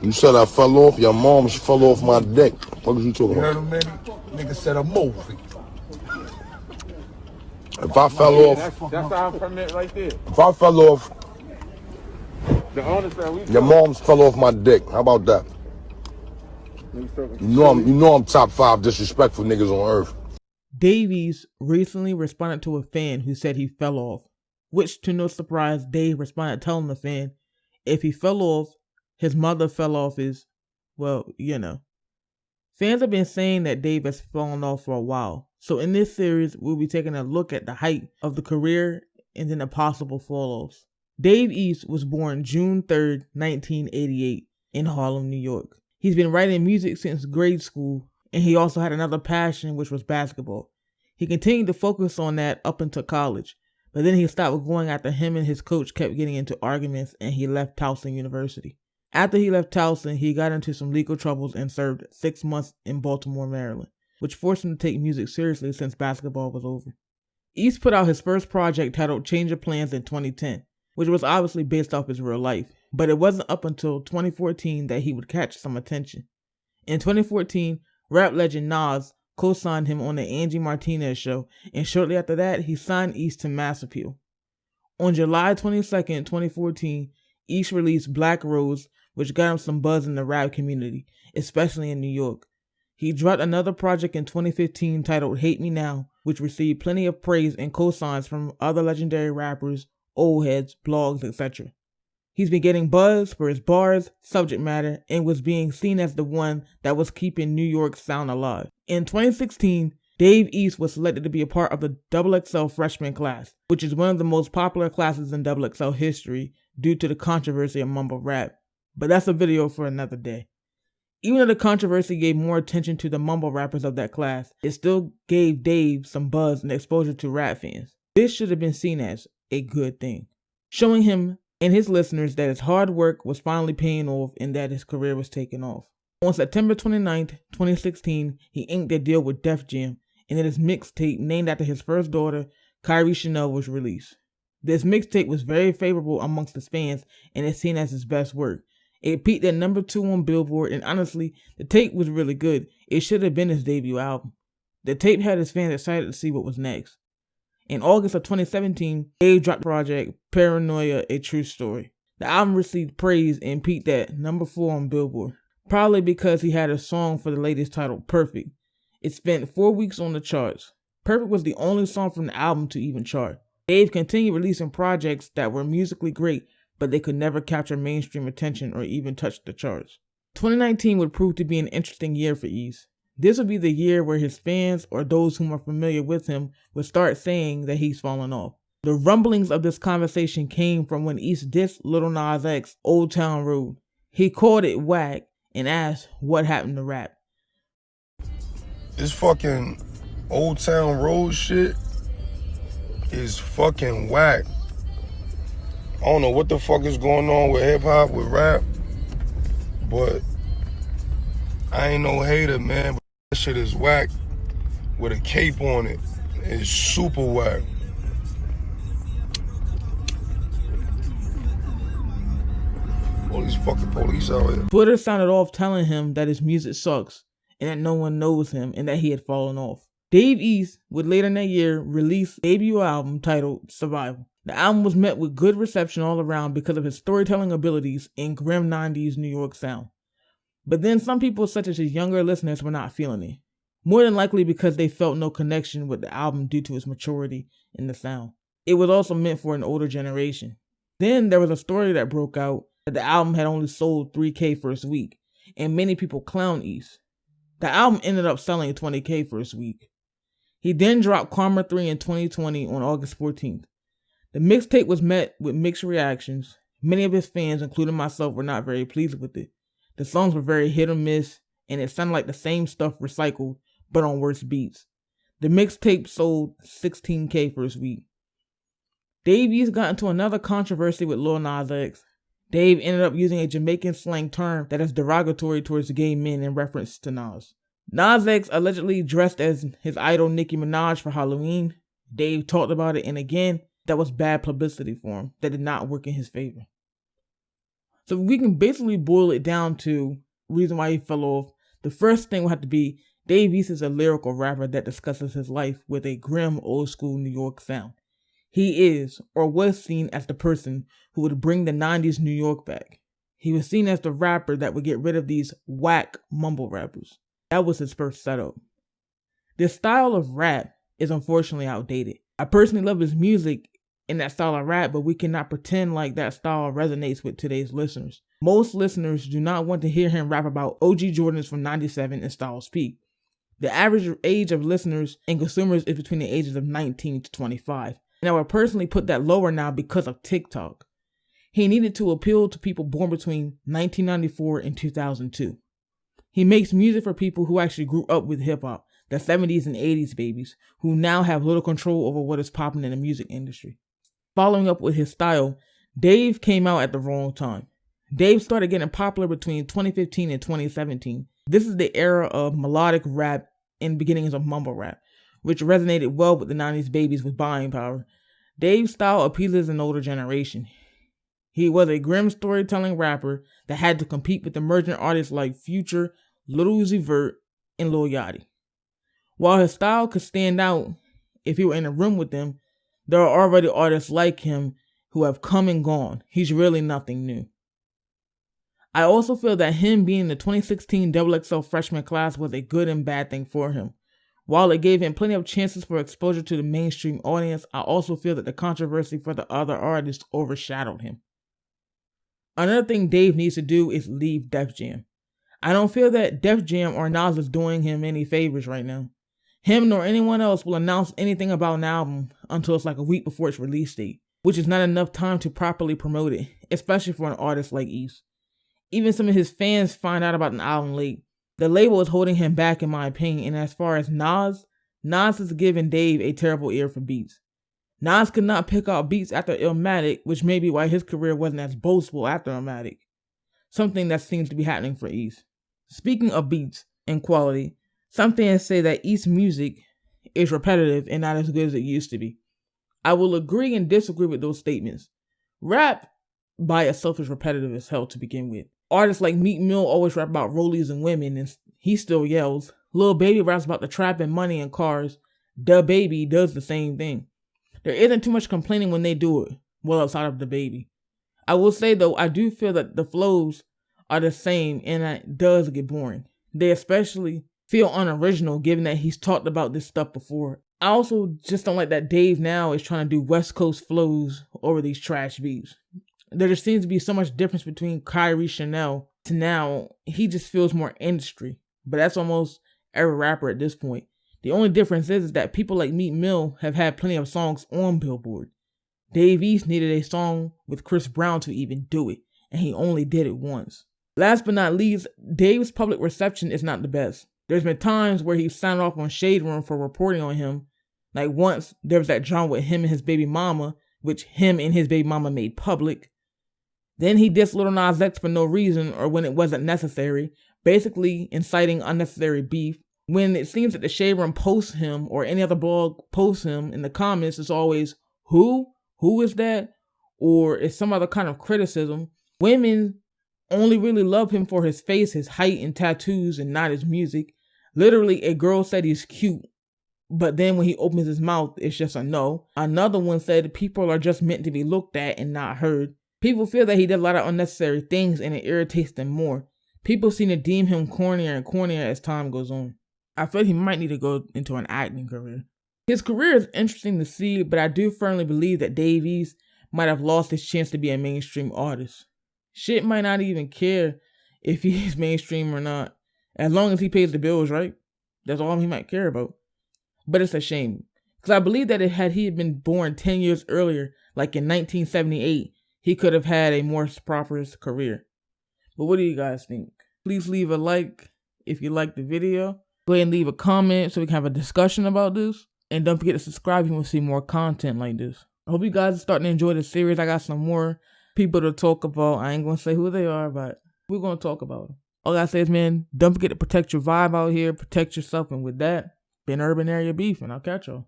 You said I fell off? Your mom fell off my dick. What was you talking You about? heard him, man? Nigga said a movie. If I fell off, That's our permit right there. if I fell off, The owner said we. your mom's fell off my dick. How about that? You know I'm top 5 disrespectful niggas on earth. Dave East recently responded to a fan who said he fell off, which to no surprise, Dave responded telling the fan, if he fell off, his mother fell off his, well, you know. Fans have been saying that Dave has fallen off for a while, so in this series, we'll be taking a look at the height of the career and then the possible fall-offs. Dave East was born June 3rd, 1988, in Harlem, New York. He's been writing music since grade school, and he also had another passion, which was basketball. He continued to focus on that up until college, but then he stopped going after him and his coach kept getting into arguments, and he left Towson University. After he left Towson, he got into some legal troubles and served 6 months in Baltimore, Maryland, which forced him to take music seriously since basketball was over. East put out his first project titled Change of Plans in 2010, which was obviously based off his real life, but it wasn't up until 2014 that he would catch some attention. In 2014, rap legend Nas co-signed him on the Angie Martinez show, and shortly after that, he signed East to Mass Appeal. On July 22nd, 2014, East released Black Rose, which got him some buzz in the rap community, especially in New York. He dropped another project in 2015 titled Hate Me Now, which received plenty of praise and cosigns from other legendary rappers, old heads, blogs, etc. He's been getting buzz for his bars, subject matter, and was being seen as the one that was keeping New York's sound alive. In 2016, Dave East was selected to be a part of the XXL freshman class, which is one of the most popular classes in XXL history due to the controversy of mumble rap. But that's a video for another day. Even though the controversy gave more attention to the mumble rappers of that class, it still gave Dave some buzz and exposure to rap fans. This should have been seen as a good thing, showing him and his listeners that his hard work was finally paying off and that his career was taking off. On September 29th, 2016, he inked a deal with Def Jam, and then his mixtape named after his first daughter, Kyrie Chanel, was released. This mixtape was very favorable amongst his fans and is seen as his best work. It peaked at number 2 on Billboard, and honestly, the tape was really good. It should have been his debut album. The tape had his fans excited to see what was next. In August of 2017, Dave dropped the project Paranoia: A True Story. The album received praise and peaked at number 4 on Billboard, probably because he had a song for the latest titled Perfect. It spent 4 weeks on the charts. Perfect was the only song from the album to even chart. Dave continued releasing projects that were musically great, but they could never capture mainstream attention or even touch the charts. 2019 would prove to be an interesting year for East. This would be the year where his fans or those whom are familiar with him would start saying that he's fallen off. The rumblings of this conversation came from when East dissed Lil Nas X Old Town Road. He called it whack and asked what happened to rap. This fucking Old Town Road shit is fucking whack. I don't know what the fuck is going on with hip hop, with rap, but I ain't no hater, man. But that shit is whack with a cape on it. It's super whack. All these fucking police out here. Twitter sounded off telling him that his music sucks and that no one knows him and that he had fallen off. Dave East would later in that year release a debut album titled Survival. The album was met with good reception all around because of his storytelling abilities and grim 90s New York sound. But then some people, such as his younger listeners, were not feeling it. More than likely because they felt no connection with the album due to its maturity in the sound. It was also meant for an older generation. Then there was a story that broke out that the album had only sold 3K first week, and many people clowned East. The album ended up selling 20K first week. He then dropped Karma 3 in 2020 on August 14th. The mixtape was met with mixed reactions. Many of his fans, including myself, were not very pleased with it. The songs were very hit or miss, and it sounded like the same stuff recycled, but on worse beats. The mixtape sold 16K first week. Dave East got into another controversy with Lil Nas X. Dave ended up using a Jamaican slang term that is derogatory towards gay men in reference to Nas. Nas X allegedly dressed as his idol Nicki Minaj for Halloween. Dave talked about it, and again, that was bad publicity for him. That did not work in his favor. So we can basically boil it down to reason why he fell off. The first thing will have to be Dave East is a lyrical rapper that discusses his life with a grim old school New York sound. He is, or was seen as the person who would bring the 90s New York back. He was seen as the rapper that would get rid of these whack mumble rappers. That was his first setup. This style of rap is unfortunately outdated. I personally love his music in that style of rap, but we cannot pretend like that style resonates with today's listeners. Most listeners do not want to hear him rap about OG Jordans from 97 and Styles P. The average age of listeners and consumers is between the ages of 19 to 25. And I would personally put that lower now because of TikTok. He needed to appeal to people born between 1994 and 2002. He makes music for people who actually grew up with hip-hop, the 70s and 80s babies, who now have little control over what is popping in the music industry. Following up with his style, Dave came out at the wrong time. Dave started getting popular between 2015 and 2017. This is the era of melodic rap and beginnings of mumble rap, which resonated well with the 90s babies with buying power. Dave's style appeals an older generation. He was a grim storytelling rapper that had to compete with emerging artists like Future, Lil Uzi Vert, and Lil Yachty. While his style could stand out if you were in a room with them, there are already artists like him who have come and gone. He's really nothing new. I also feel that him being in the 2016 XXL freshman class was a good and bad thing for him. While it gave him plenty of chances for exposure to the mainstream audience, I also feel that the controversy for the other artists overshadowed him. Another thing Dave needs to do is leave Def Jam. I don't feel that Def Jam or Nas is doing him any favors right now. Him nor anyone else will announce anything about an album until it's like a week before its release date, which is not enough time to properly promote it, especially for an artist like East. Even some of his fans find out about an album late. The label is holding him back in my opinion, and as far as Nas has given Dave a terrible ear for beats. Nas could not pick out beats after Illmatic, which may be why his career wasn't as boastful after Illmatic. Something that seems to be happening for East. Speaking of beats and quality, some fans say that East music is repetitive and not as good as it used to be. I will agree and disagree with those statements. Rap by itself is repetitive as hell to begin with. Artists like Meek Mill always rap about rollies and women, and he still yells. Lil Baby raps about the trap and money and cars. Da Baby does the same thing. There isn't too much complaining when they do it, well outside of the Baby. I will say though, I do feel that the flows are the same and it does get boring. They especially feel unoriginal given that he's talked about this stuff before. I also just don't like that Dave now is trying to do West Coast flows over these trash beats. There just seems to be so much difference between Kyrie Chanel to now. He just feels more industry, but that's almost every rapper at this point. The only difference is that people like Meek Mill have had plenty of songs on Billboard. Dave East needed a song with Chris Brown to even do it, and he only did it once. Last but not least, Dave's public reception is not the best. There's been times where he's signed off on Shade Room for reporting on him. Like once, there was that drama with him and his baby mama, which him and his baby mama made public. Then he dissed Lil Nas X for no reason or when it wasn't necessary, basically inciting unnecessary beef. When it seems that the Shade Room posts him or any other blog posts him in the comments, it's always, who? Who is that? Or it's some other kind of criticism. Women only really love him for his face, his height, and tattoos, and not his music. Literally, a girl said he's cute, but then when he opens his mouth, it's just a no. Another one said people are just meant to be looked at and not heard. People feel that he does a lot of unnecessary things and it irritates them more. People seem to deem him cornier and cornier as time goes on. I feel he might need to go into an acting career. His career is interesting to see, but I do firmly believe that Dave East might have lost his chance to be a mainstream artist. Shit might not even care if he's mainstream or not. As long as he pays the bills, right? That's all he might care about. But it's a shame. Because I believe that had he been born 10 years earlier, like in 1978, he could have had a more prosperous career. But what do you guys think? Please leave a like if you liked the video. Go ahead and leave a comment so we can have a discussion about this. And don't forget to subscribe if you want to see more content like this. I hope you guys are starting to enjoy the series. I got some more people to talk about. I ain't going to say who they are, but we're going to talk about them. All I gotta say is, man, don't forget to protect your vibe out here. Protect yourself. And with that, been Urban Area Beef, and I'll catch y'all.